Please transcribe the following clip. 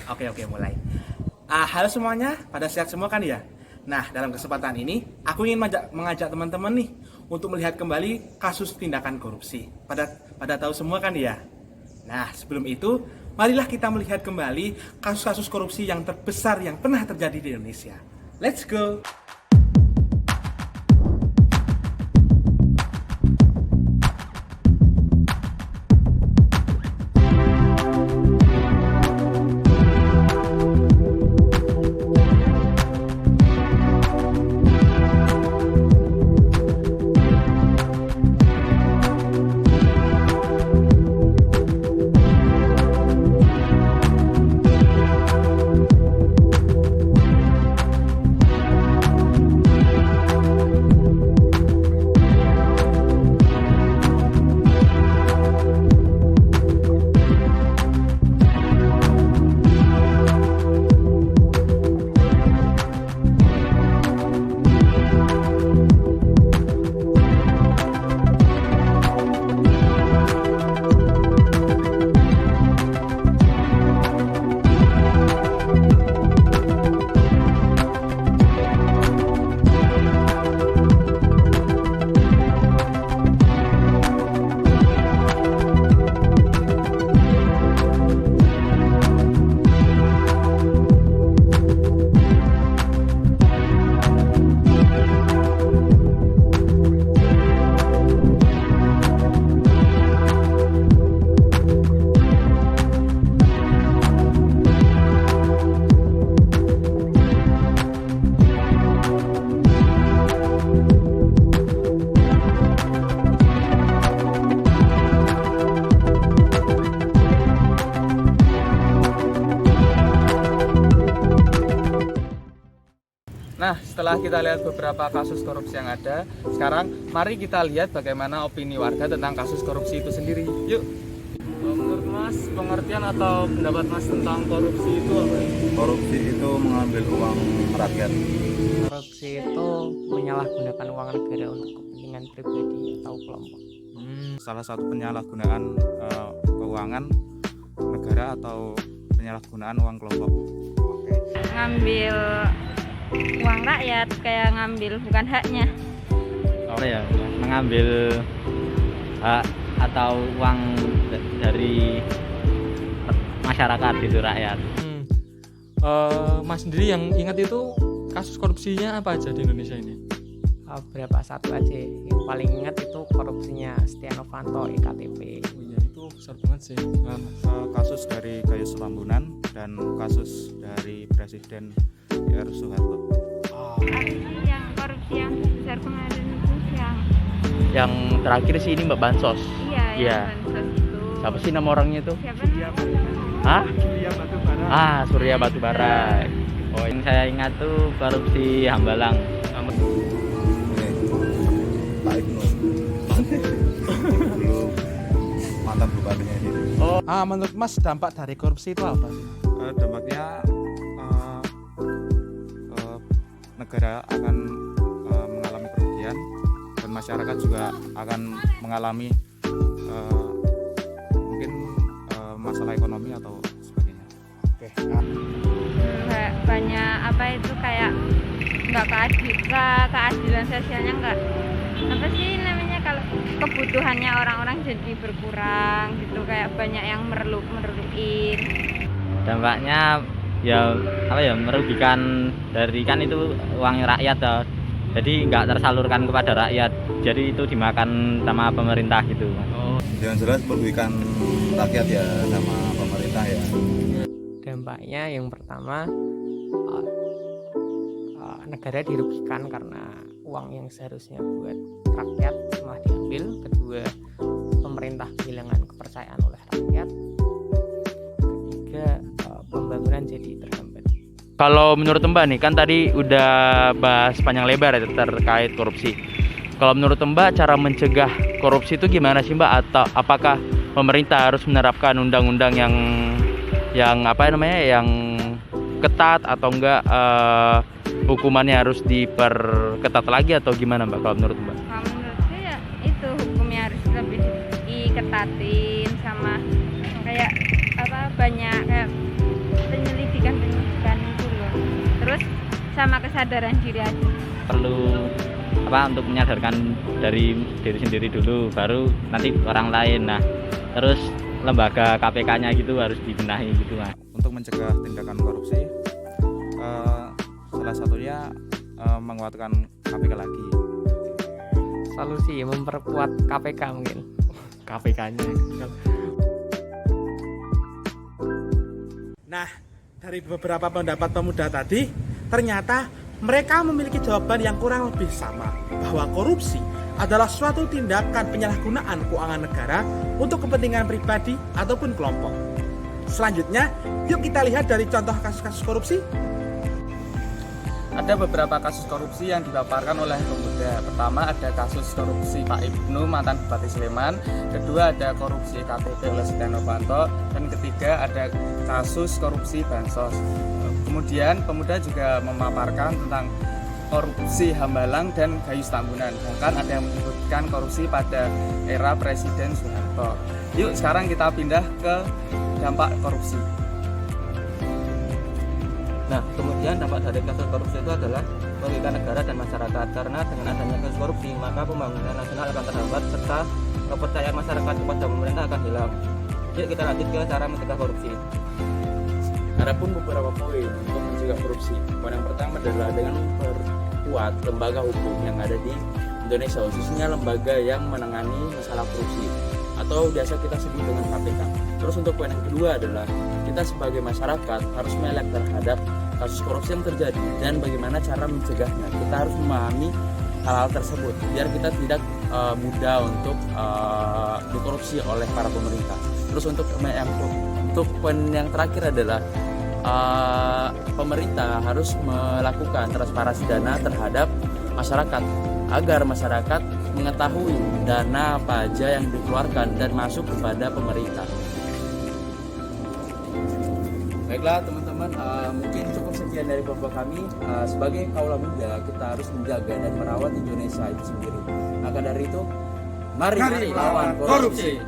Oke, mulai. Halo semuanya, pada sehat semua kan ya? Nah, dalam kesempatan ini, aku ingin mengajak teman-teman nih untuk melihat kembali kasus tindakan korupsi. Pada tahu semua kan ya? Nah, sebelum itu, marilah kita melihat kembali kasus-kasus korupsi yang terbesar yang pernah terjadi di Indonesia. Let's go! Nah, setelah kita lihat beberapa kasus korupsi yang ada, sekarang mari kita lihat bagaimana opini warga tentang kasus korupsi itu sendiri. Yuk! Menurut Mas, pengertian atau pendapat Mas tentang korupsi itu apa? Korupsi itu mengambil uang rakyat. Korupsi itu menyalahgunakan uang negara untuk kepentingan pribadi atau kelompok. Salah satu penyalahgunaan keuangan negara atau penyalahgunaan uang kelompok. Ngambil uang rakyat, kayak ngambil bukan haknya. Mengambil hak atau uang dari masyarakat itu rakyat. Mas sendiri yang ingat itu kasus korupsinya apa aja di Indonesia ini? Berapa satu aja yang paling ingat itu korupsinya Setia Novanto iktp. Oh iya, itu besar banget sih. Kasus dari Gayus Tambunan dan kasus dari Presiden R. Soeharto. Yang korupsi yang besar kemarin itu Yang terakhir sih ini Mbak Bansos. Iya. Iya. Bansos itu. Siapa sih nama orangnya itu? Siapa namanya? Hah? Surya Batubara. Surya Batubara. Oh, yang saya ingat tuh korupsi Hambalang. Pak Ibnu. Dulu mantan bupatinya ini. Menurut Mas, dampak dari korupsi itu apa? Dampaknya negara akan mengalami kerugian dan masyarakat juga akan mengalami mungkin masalah ekonomi atau sebagainya. Banyak apa itu kayak nggak keadilan sosialnya nggak. Apa sih namanya, kalau kebutuhannya orang-orang jadi berkurang gitu, kayak banyak yang merluin. Dampaknya merugikan dari kan itu uang rakyat ya. Jadi nggak tersalurkan kepada rakyat. Jadi itu dimakan sama pemerintah gitu. Yang jelas merugikan rakyat ya sama pemerintah ya. Dampaknya yang pertama, negara dirugikan karena uang yang seharusnya buat rakyat malah diambil. Kedua, pemerintah kehilangan kepercayaan oleh rakyat. Ketiga, pembangunan jadi terhambat. Kalau menurut Mbak nih, kan tadi udah bahas panjang lebar ya terkait korupsi. Kalau menurut Mbak, cara mencegah korupsi itu gimana sih Mbak? Atau apakah pemerintah harus menerapkan undang-undang yang ketat atau enggak hukumannya harus diperketat lagi atau gimana Mbak kalau menurut Mbak? Kalau menurutku ya itu hukumnya harus lebih diketatin, sama kayak banyak kayak penyelidikan sama kesadaran diri aja. Perlu untuk menyadarkan dari diri sendiri dulu, baru nanti orang lain. Nah, terus lembaga KPK-nya gitu harus dibenahi gitu, Mas. Untuk mencegah tindakan korupsi, salah satunya menguatkan KPK lagi. Solusi memperkuat KPK mungkin. KPK-nya. Nah, dari beberapa pendapat pemuda tadi, ternyata mereka memiliki jawaban yang kurang lebih sama, bahwa korupsi adalah suatu tindakan penyalahgunaan keuangan negara untuk kepentingan pribadi ataupun kelompok. Selanjutnya, yuk kita lihat dari contoh kasus-kasus korupsi. Ada beberapa kasus korupsi yang dipaparkan oleh pemuda. Pertama ada kasus korupsi Pak Ibnu, mantan Bupati Sleman. Kedua ada korupsi KTP oleh Setia Novanto. Dan ketiga ada kasus korupsi Bansos. Kemudian pemuda juga memaparkan tentang korupsi Hambalang dan Gayus Tambunan. Bahkan ada yang menyebutkan korupsi pada era Presiden Soeharto. Yuk sekarang kita pindah ke dampak korupsi. Nah, kemudian dampak dari kasus korupsi itu adalah merugikan negara dan masyarakat. Karena dengan adanya kasus korupsi, maka pembangunan nasional akan terhambat serta kepercayaan masyarakat kepada pemerintah akan hilang. Yuk kita lanjut ke cara mencegah korupsi. Adapun beberapa poin untuk mencegah korupsi. Poin yang pertama adalah dengan memperkuat lembaga hukum yang ada di Indonesia, khususnya lembaga yang menangani masalah korupsi atau biasa kita sebut dengan KPK. Terus untuk poin yang kedua adalah kita sebagai masyarakat harus melek terhadap kasus korupsi yang terjadi dan bagaimana cara mencegahnya. Kita harus memahami hal-hal tersebut biar kita tidak mudah untuk dikorupsi oleh para pemerintah. Terus untuk poin yang terakhir adalah pemerintah harus melakukan transparansi dana terhadap masyarakat agar masyarakat mengetahui dana apa aja yang dikeluarkan dan masuk kepada pemerintah. Baiklah teman-teman, mungkin cukup sekian dari kelompok kami. Sebagai kaula muda, kita harus menjaga dan merawat Indonesia itu sendiri. Maka dari itu, mari lawan korupsi.